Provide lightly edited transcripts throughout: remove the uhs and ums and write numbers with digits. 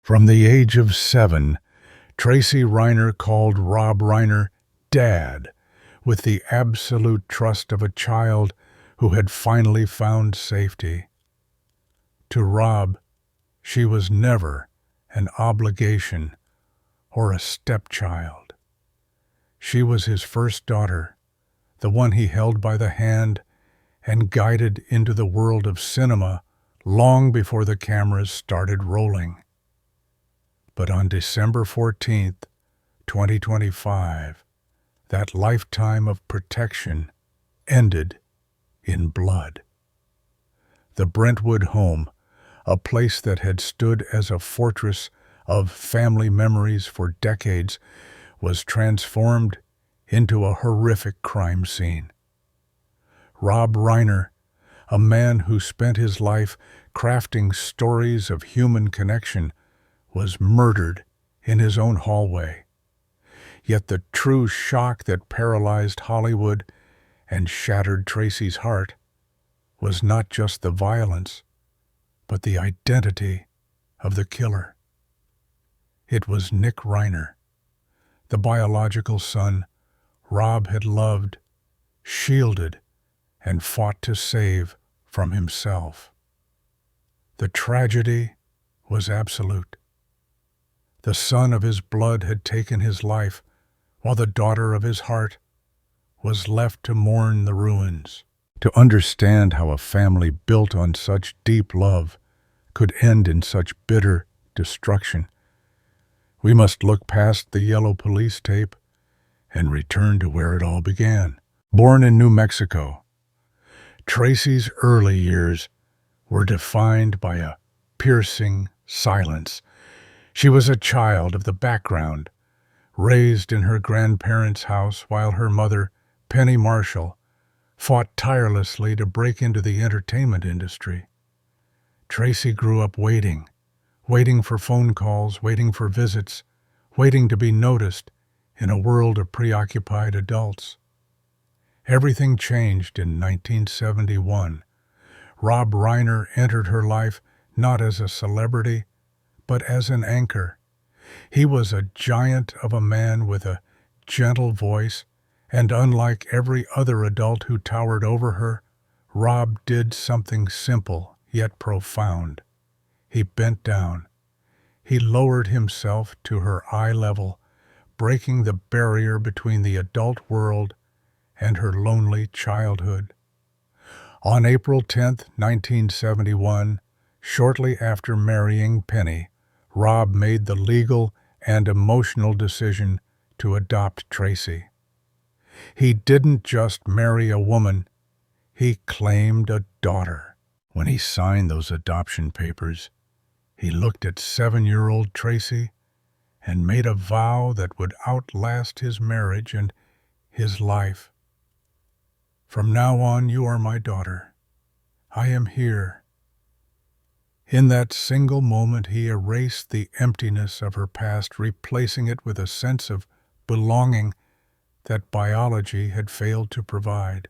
From the age of 7, Tracy Reiner called Rob Reiner Dad, with the absolute trust of a child who had finally found safety. To Rob, she was never an obligation or a stepchild. She was his first daughter, the one he held by the hand and guided into the world of cinema long before the cameras started rolling. But on December 14th, 2025, that lifetime of protection ended in blood. The Brentwood home, a place that had stood as a fortress of family memories for decades, was transformed into a horrific crime scene. Rob Reiner, a man who spent his life crafting stories of human connection, was murdered in his own hallway. Yet the true shock that paralyzed Hollywood and shattered Tracy's heart was not just the violence, but the identity of the killer. It was Nick Reiner, the biological son Rob had loved, shielded, and fought to save from himself. The tragedy was absolute. The son of his blood had taken his life, while the daughter of his heart was left to mourn the ruins. To understand how a family built on such deep love could end in such bitter destruction, we must look past the yellow police tape and return to where it all began. Born in New Mexico, Tracy's early years were defined by a piercing silence. She was a child of the background, raised in her grandparents' house while her mother, Penny Marshall, fought tirelessly to break into the entertainment industry. Tracy grew up waiting for phone calls, waiting for visits, waiting to be noticed in a world of preoccupied adults. Everything changed in 1971. Rob Reiner entered her life not as a celebrity, but as an anchor. He was a giant of a man with a gentle voice, and unlike every other adult who towered over her, Rob did something simple yet profound. He bent down. He lowered himself to her eye level, breaking the barrier between the adult world and her lonely childhood. On April 10, 1971, shortly after marrying Penny, Rob made the legal and emotional decision to adopt Tracy. He didn't just marry a woman, he claimed a daughter. When he signed those adoption papers, he looked at 7-year-old Tracy and made a vow that would outlast his marriage and his life. "From now on, you are my daughter. I am here." In that single moment, he erased the emptiness of her past, replacing it with a sense of belonging that biology had failed to provide.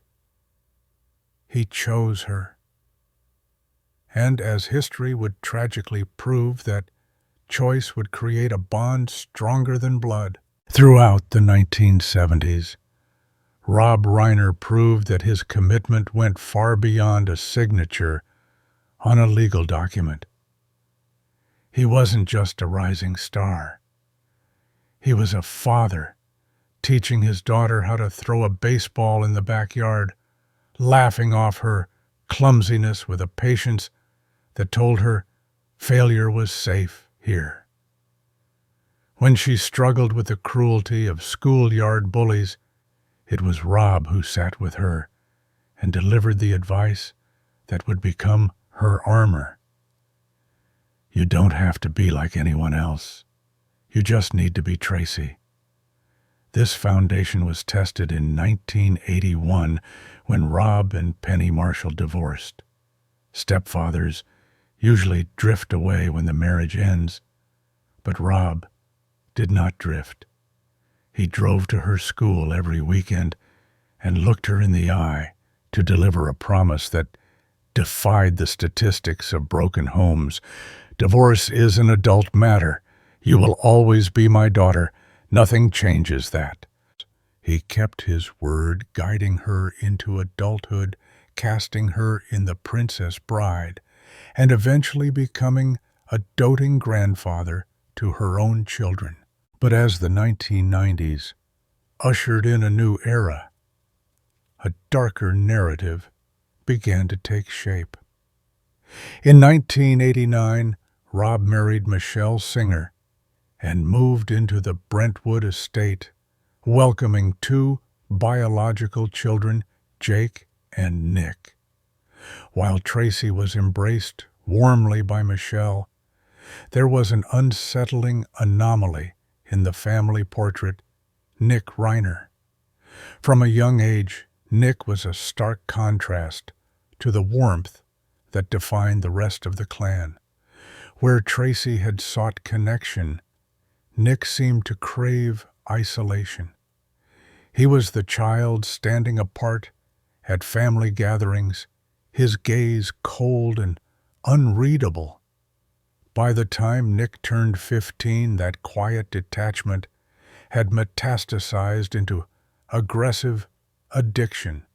He chose her. And as history would tragically prove, that choice would create a bond stronger than blood. Throughout the 1970s, Rob Reiner proved that his commitment went far beyond a signature on a legal document. He wasn't just a rising star. He was a father, teaching his daughter how to throw a baseball in the backyard, laughing off her clumsiness with a patience that told her failure was safe here. When she struggled with the cruelty of schoolyard bullies, it was Rob who sat with her and delivered the advice that would become her armor. "You don't have to be like anyone else. You just need to be Tracy." This foundation was tested in 1981 when Rob and Penny Marshall divorced. Stepfathers usually drift away when the marriage ends, but Rob did not drift. He drove to her school every weekend and looked her in the eye to deliver a promise that defied the statistics of broken homes, Divorce is an adult matter. You will always be my daughter. Nothing changes that. He kept his word, guiding her into adulthood, casting her in The Princess Bride, and eventually becoming a doting grandfather to her own children. But as the 1990s ushered in a new era, a darker narrative began to take shape. In 1989, Rob married Michelle Singer and moved into the Brentwood estate, welcoming two biological children, Jake and Nick. While Tracy was embraced warmly by Michelle, there was an unsettling anomaly in the family portrait, Nick Reiner. From a young age, Nick was a stark contrast to the warmth that defined the rest of the clan. Where Tracy had sought connection, Nick seemed to crave isolation. He was the child standing apart at family gatherings, his gaze cold and unreadable. By the time Nick turned 15, that quiet detachment had metastasized into aggressive addiction.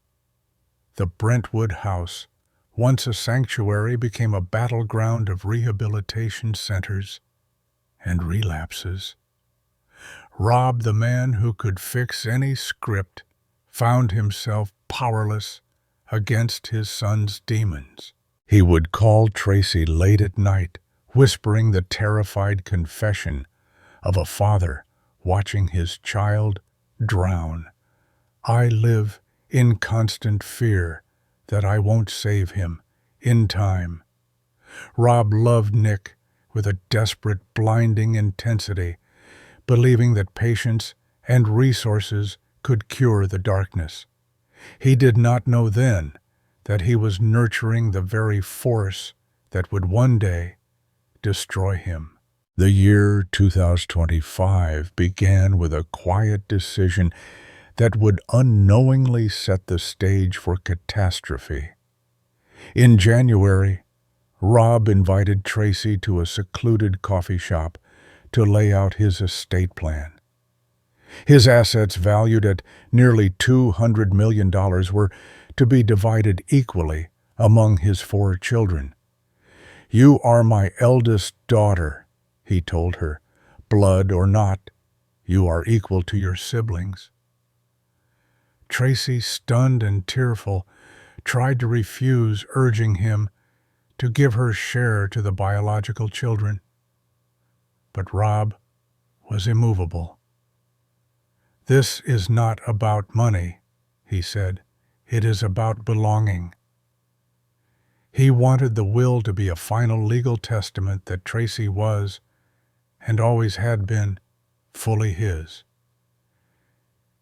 The Brentwood house, once a sanctuary, became a battleground of rehabilitation centers and relapses. Rob, the man who could fix any script, found himself powerless against his son's demons. He would call Tracy late at night, whispering the terrified confession of a father watching his child drown. I live in constant fear that I won't save him in time. Rob loved Nick with a desperate, blinding intensity, believing that patience and resources could cure the darkness. He did not know then that he was nurturing the very force that would one day destroy him. The year 2025 began with a quiet decision that would unknowingly set the stage for catastrophe. In January, Rob invited Tracy to a secluded coffee shop to lay out his estate plan. His assets, valued at nearly $200 million, were to be divided equally among his 4 children. You are my eldest daughter, he told her. Blood or not, you are equal to your siblings. Tracy, stunned and tearful, tried to refuse, urging him to give her share to the biological children. But Rob was immovable. This is not about money, he said. It is about belonging. He wanted the will to be a final legal testament that Tracy was, and always had been, fully his.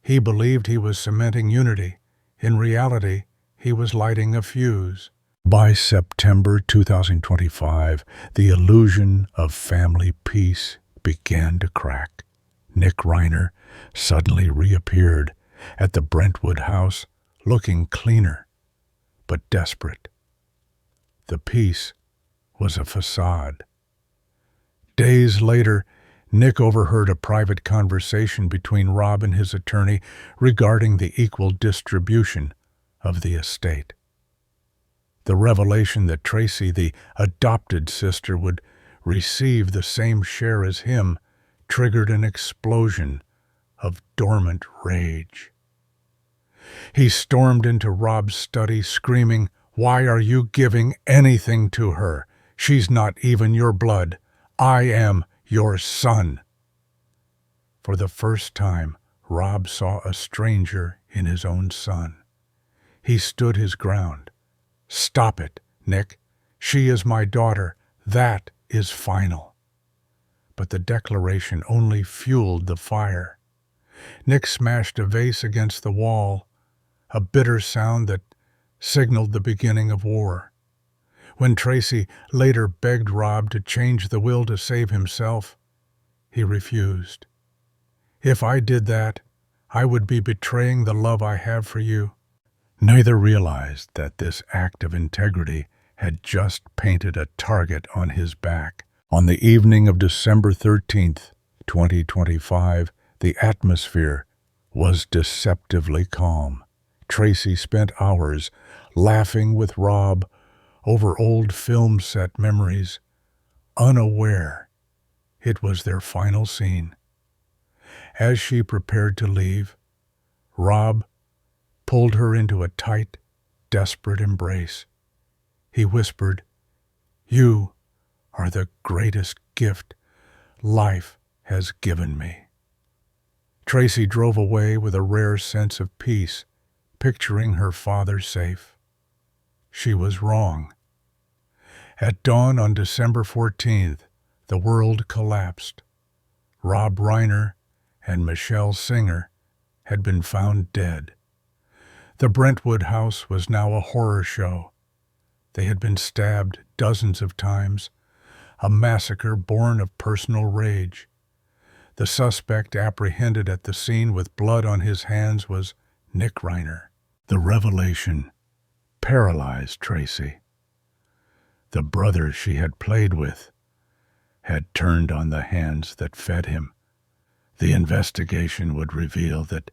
He believed he was cementing unity. In reality, he was lighting a fuse. By September 2025, the illusion of family peace began to crack. Nick Reiner suddenly reappeared at the Brentwood house, looking cleaner, but desperate. The peace was a facade. Days later, Nick overheard a private conversation between Rob and his attorney regarding the equal distribution of the estate. The revelation that Tracy, the adopted sister, would receive the same share as him triggered an explosion of dormant rage. He stormed into Rob's study, screaming, "Why are you giving anything to her? She's not even your blood. I am your son." For the first time, Rob saw a stranger in his own son. He stood his ground. "Stop it, Nick. She is my daughter. That is final." But the declaration only fueled the fire. Nick smashed a vase against the wall, a bitter sound that signaled the beginning of war. When Tracy later begged Rob to change the will to save himself, he refused. "If I did that, I would be betraying the love I have for you." Neither realized that this act of integrity had just painted a target on his back. On the evening of December 13th, 2025, the atmosphere was deceptively calm. Tracy spent hours laughing with Rob over old film set memories, unaware it was their final scene. As she prepared to leave, Rob pulled her into a tight, desperate embrace. He whispered, "You are the greatest gift life has given me." Tracy drove away with a rare sense of peace, picturing her father safe. She was wrong. At dawn on December 14th, the world collapsed. Rob Reiner and Michelle Singer had been found dead. The Brentwood house was now a horror show. They had been stabbed dozens of times, a massacre born of personal rage. The suspect apprehended at the scene with blood on his hands was Nick Reiner. The revelation paralyzed Tracy. The brother she had played with had turned on the hands that fed him. The investigation would reveal that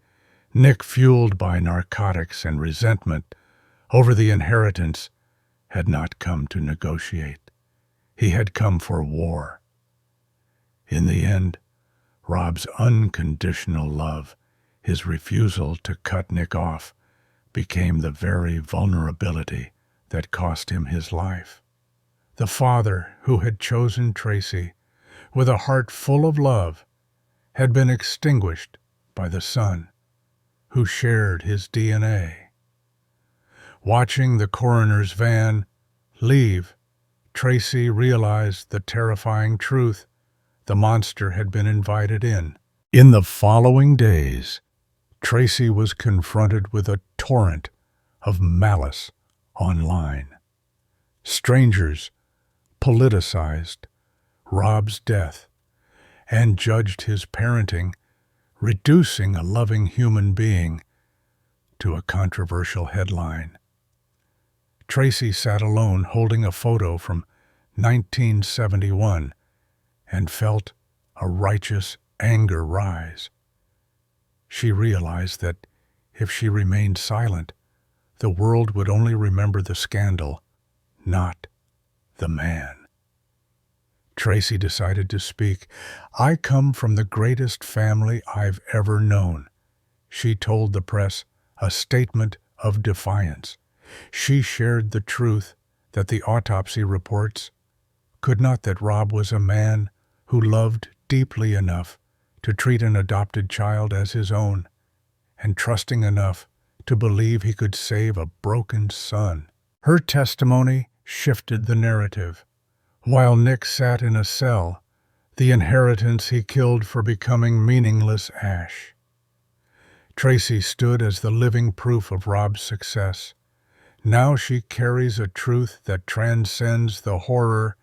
Nick, fueled by narcotics and resentment over the inheritance, had not come to negotiate. He had come for war. In the end, Rob's unconditional love, his refusal to cut Nick off, became the very vulnerability that cost him his life. The father who had chosen Tracy with a heart full of love had been extinguished by the son who shared his DNA. Watching the coroner's van leave, Tracy realized the terrifying truth: the monster had been invited in. In the following days, Tracy was confronted with a torrent of malice online. Strangers politicized Rob's death and judged his parenting, reducing a loving human being to a controversial headline. Tracy sat alone holding a photo from 1971 and felt a righteous anger rise. She realized that if she remained silent, the world would only remember the scandal, not the man. Tracy decided to speak. "I come from the greatest family I've ever known," she told the press, a statement of defiance. She shared the truth that the autopsy reports could not, that Rob was a man who loved deeply enough to treat an adopted child as his own, and trusting enough to believe he could save a broken son. Her testimony shifted the narrative. While Nick sat in a cell, the inheritance he killed for becoming meaningless ash. Tracy stood as the living proof of Rob's success. Now she carries a truth that transcends the horror.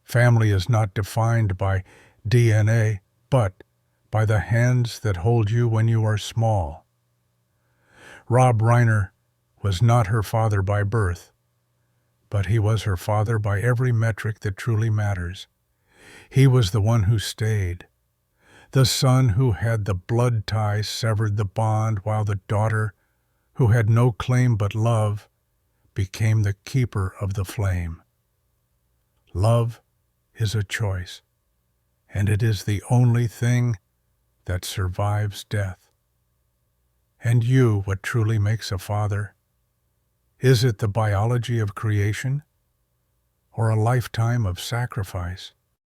Family is not defined by DNA, but by the hands that hold you when you are small. Rob Reiner was not her father by birth, but he was her father by every metric that truly matters. He was the one who stayed, the son who had the blood tie severed the bond, while the daughter, who had no claim but love, became the keeper of the flame. Love is a choice, and it is the only thing that survives death. And you, what truly makes a father? Is it the biology of creation, or a lifetime of sacrifice?